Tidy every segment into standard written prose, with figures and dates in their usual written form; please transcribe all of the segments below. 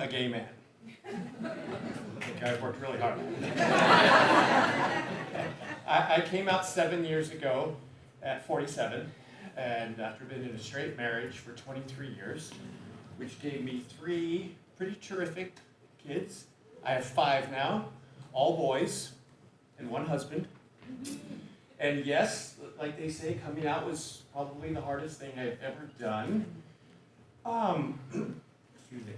gay man. The guy worked really hard. I came out 7 years ago at 47, and after being in a straight marriage for 23 years, which gave me 3 pretty terrific kids. I have 5 now, all boys, and 1 husband. And yes, like they say, coming out was probably the hardest thing I've ever done. Excuse me.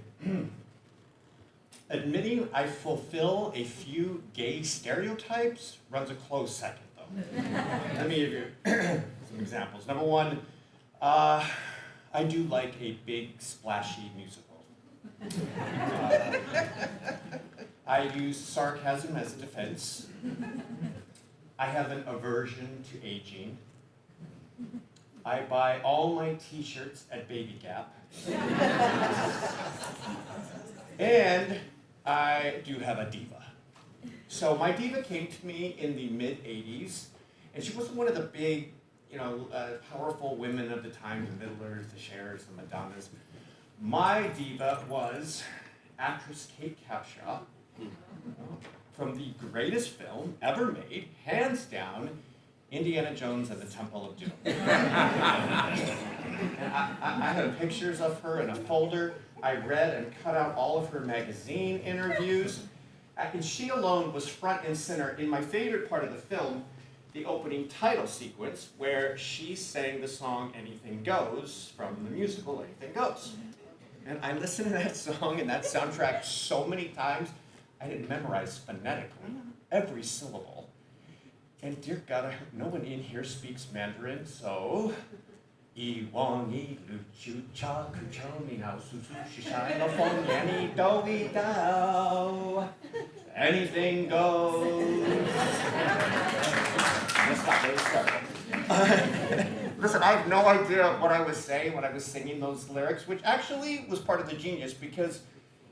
Admitting I fulfill a few gay stereotypes runs a close second, though. Let me give you some examples. Number 1, I do like a big, splashy musical. I use sarcasm as a defense. I have an aversion to aging. I buy all my t-shirts at Baby Gap. And I do have a diva. So my diva came to me in the mid-'80s, and she wasn't one of the big, powerful women of the time, the Middlers, the Chers, the Madonnas. My diva was actress Capshaw, from the greatest film ever made, hands down, Indiana Jones and the Temple of Doom. And I have pictures of her in a folder. I read and cut out all of her magazine interviews. And she alone was front and center in my favorite part of the film, the opening title sequence, where she sang the song Anything Goes from the musical Anything Goes. And I listened to that song and that soundtrack so many times, I didn't memorize phonetically every syllable. And dear God, I hope no one in here speaks Mandarin, so... Anything goes. Listen, I have no idea what I was saying when I was singing those lyrics, which actually was part of the genius because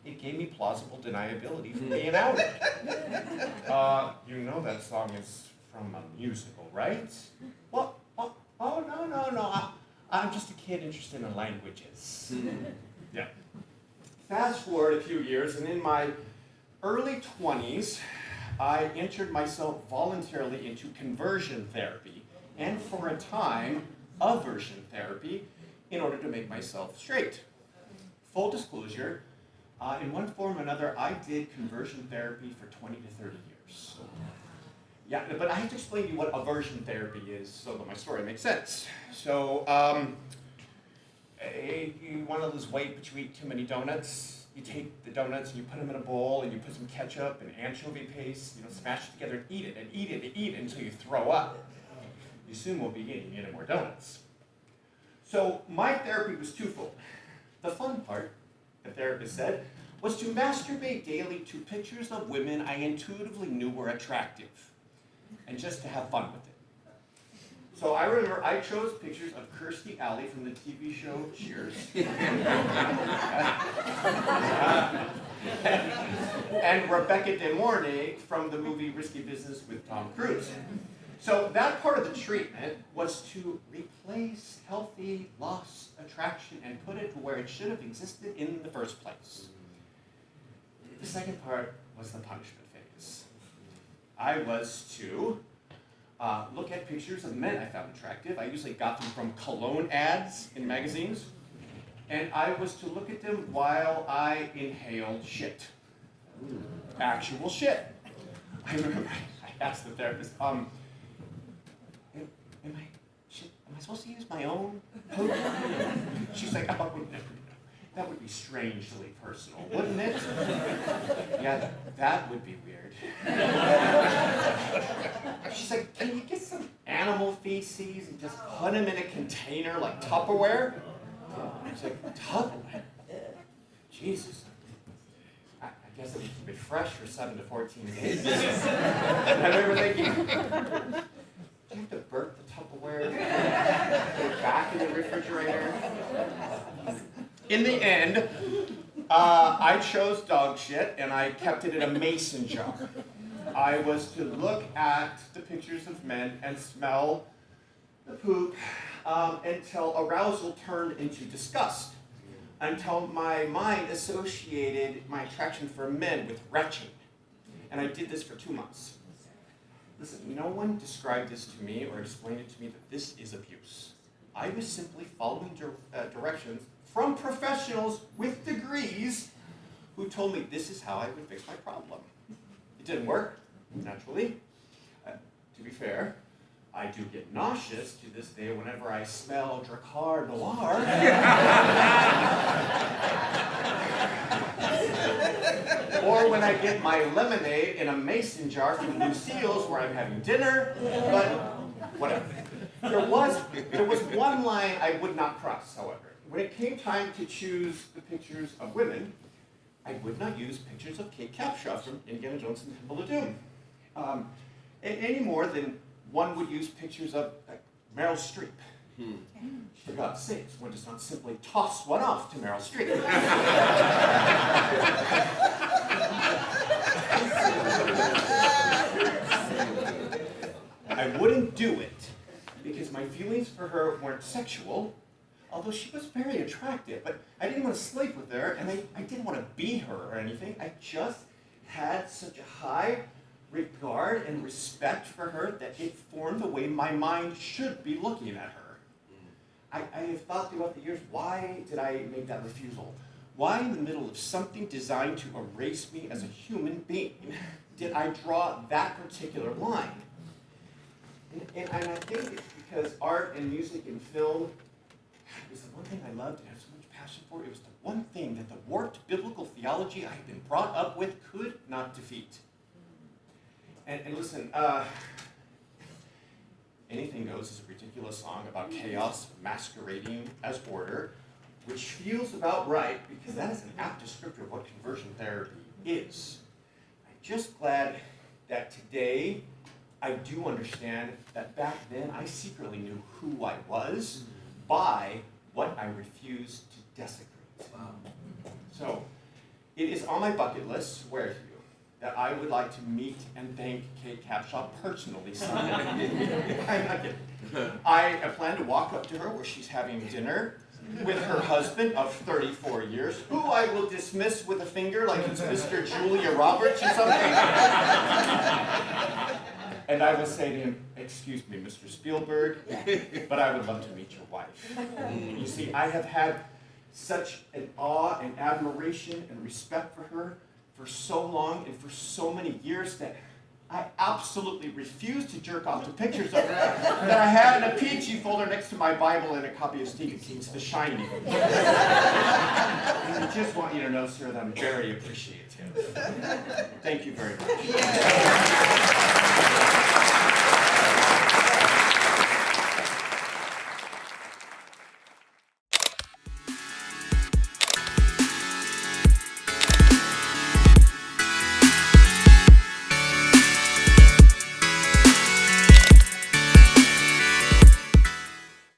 it gave me plausible deniability for being out. You know that song is from a musical, right? Well, no. I'm just a kid interested in languages. Yeah. Fast forward a few years, and in my early 20s, I entered myself voluntarily into conversion therapy, and for a time, aversion therapy, in order to make myself straight. Full disclosure, in one form or another, I did conversion therapy for 20 to 30 years. Yeah, but I have to explain to you what aversion therapy is so that my story makes sense. So, you want to lose weight, but you eat too many donuts. You take the donuts and you put them in a bowl and you put some ketchup and anchovy paste, smash it together and eat it until you throw up. You soon won't be eating any more donuts. So my therapy was twofold. The fun part, the therapist said, was to masturbate daily to pictures of women I intuitively knew were attractive, and just to have fun with it. So I remember I chose pictures of Kirstie Alley from the TV show Cheers. And Rebecca De Mornay from the movie Risky Business with Tom Cruise. So that part of the treatment was to replace healthy lost attraction and put it to where it should have existed in the first place. The second part was the punishment phase. I was to look at pictures of men I found attractive. I usually got them from cologne ads in magazines. And I was to look at them while I inhaled shit. Actual shit. I remember I asked the therapist, am I supposed to use my own poop? She's like, oh, that would be strangely personal, wouldn't it? Yeah, that would be weird. She's like, can you get some animal feces and just put them in a container like Tupperware? I was like, Tupperware? Jesus. I guess it would be fresh for 7 to 14 days. And I remember thinking, do you have to burp the Tupperware? Put it back in the refrigerator? In the end, I chose dog shit and I kept it in a mason jar. I was to look at the pictures of men and smell the poop until arousal turned into disgust. until my mind associated my attraction for men with retching. And I did this for 2 months. Listen, no one described this to me or explained it to me that this is abuse. I was simply following directions from professionals with degrees who told me this is how I would fix my problem. It didn't work, naturally. To be fair, I do get nauseous to this day whenever I smell Drakkar Noir. Or when I get my lemonade in a mason jar from Lucille's where I'm having dinner, but whatever. There was one line I would not cross, however. When it came time to choose the pictures of women, I would not use pictures of Kate Capshaw from Indiana Jones and the Temple of Doom. Any more than one would use pictures of Meryl Streep. For God's sakes, one does not simply toss one off to Meryl Streep. I wouldn't do it because my feelings for her weren't sexual, although she was very attractive, but I didn't want to sleep with her, and I didn't want to be her or anything. I just had such a high regard and respect for her that it formed the way my mind should be looking at her. I have thought throughout the years, why did I make that refusal? Why in the middle of something designed to erase me as a human being did I draw that particular line? And I think it's because art and music and film is the one thing I loved and had so much passion for. It was the one thing that the warped biblical theology I had been brought up with could not defeat. And listen, Anything Goes is a ridiculous song about chaos masquerading as order, which feels about right because that is an apt descriptor of what conversion therapy is. I'm just glad that today I do understand that back then I secretly knew who I was by what I refused to desecrate. So, it is on my bucket list, swear to you, that I would like to meet and thank Kate Capshaw personally someday. I'm not kidding. I plan to walk up to her where she's having dinner with her husband of 34 years, who I will dismiss with a finger like it's Mr. Julia Roberts or something. And I will say to him, "Excuse me, Mr. Spielberg, but I would love to meet your wife." You see, I have had such an awe and admiration and respect for her for so long and for so many years that I absolutely refuse to jerk off to pictures of her that I had in a peachy folder next to my Bible and a copy of Stephen King's The Shining. And I just want you to know, sir, that I'm very appreciative. Thank you very much.